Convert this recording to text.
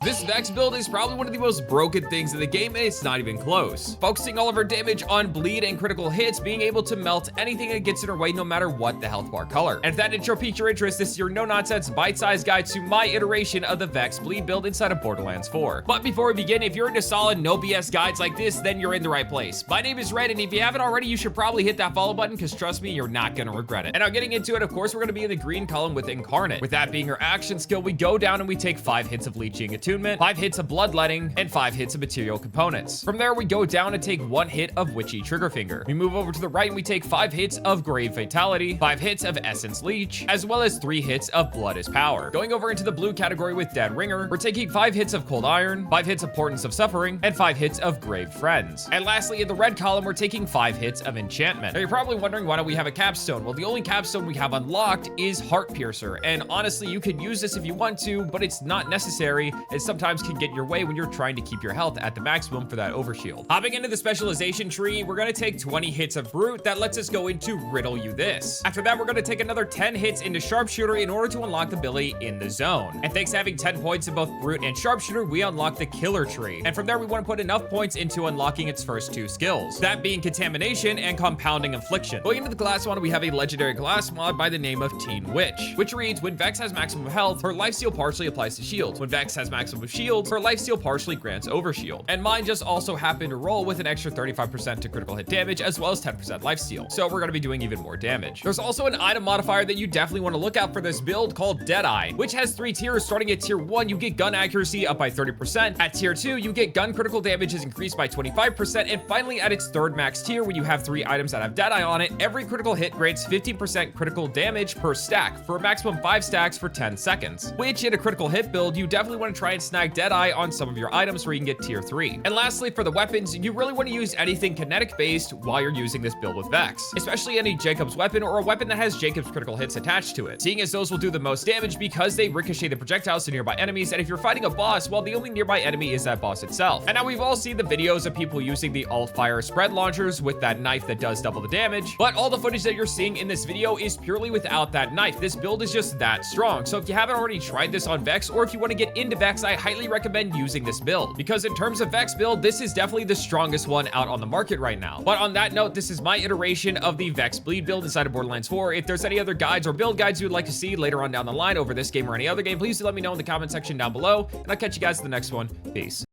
This Vex build is probably one of the most broken things in the game, and it's not even close. Focusing all of our damage on bleed and critical hits, being able to melt anything that gets in our way no matter what the health bar color. And if that intro piqued your interest, this is your no-nonsense, bite-sized guide to my iteration of the Vex Bleed build inside of Borderlands 4. But before we begin, if you're into solid, no BS guides like this, then you're in the right place. My name is Red, and if you haven't already, you should probably hit that follow button, because trust me, you're not gonna regret it. And now getting into it, of course, we're gonna be in the green column with Incarnate. With that being her action skill, we go down and we take 5 hits of Leeching Attunement, 5 hits of Bloodletting, and 5 hits of Material Components. From there, we go down and take 1 hit of Witchy Triggerfinger. We move over to the right and we take 5 hits of Grave Fatality, 5 hits of Essence Leech, as well as 3 hits of Blood is Power. Going over into the blue category with Dead Ringer, we're taking 5 hits of Cold Iron, 5 hits of Portents of Suffering, and 5 hits of Grave Friends. And lastly, in the red column, we're taking 5 hits of Enchantment. Now, you're probably wondering, why don't we have a capstone? Well, the only capstone we have unlocked is Heart Piercer, and honestly, you could use this if you want to, but it's not necessary. It sometimes can get in your way when you're trying to keep your health at the maximum for that overshield. Hopping into the specialization tree, we're gonna take 20 hits of Brute. That lets us go into Riddle You This. After that, we're gonna take another 10 hits into Sharpshooter in order to unlock the ability In the Zone. And thanks to having 10 points in both Brute and Sharpshooter, we unlock the Killer Tree. And from there, we wanna put enough points into unlocking its first 2 skills, that being Contamination and Compounding Affliction. Going into the class one, we have a legendary class mod by the name of Teen Witch, which reads, when Vex has maximum health, her lifesteal partially applies to shields. When Vex has maximum shields, her lifesteal partially grants overshield. And mine just also happened to roll with an extra 35% to critical hit damage, as well as 10% lifesteal. So we're gonna be doing even more damage. There's also an item modifier that you definitely want to look out for this build called Deadeye, which has 3 tiers. Starting at tier 1, you get gun accuracy up by 30%. At tier 2, you get gun critical damage is increased by 25%. And finally, at its 3rd max tier, when you have 3 items that have Deadeye on it, every critical hit grants 15% critical damage per stack for a maximum 5 stacks for 10 seconds, which in a critical hit build, you definitely want to try and snag Deadeye on some of your items where you can get tier 3. And lastly, for the weapons, you really want to use anything kinetic based while you're using this build with Vex, especially any Jacob's weapon or a weapon that has Jacob's critical hits attached to it, seeing as those will do the most damage because they ricochet the projectiles to nearby enemies. And if you're fighting a boss, well, the only nearby enemy is that boss itself. And now we've all seen the videos of people using the alt fire spread launchers with that knife that does double the damage, but all the footage that you're seeing in this video is purely without that knife. This build is just that strong. So if you haven't already tried this on Vex, or if you want to get into Vex, I highly recommend using this build, because in terms of Vex build, this is definitely the strongest one out on the market right now. But on that note, this is my iteration of the Vex Bleed build inside of Borderlands 4. If there's any other guides or build guides you would like to see later on down the line over this game or any other game, please do let me know in the comment section down below, and I'll catch you guys in the next one. Peace.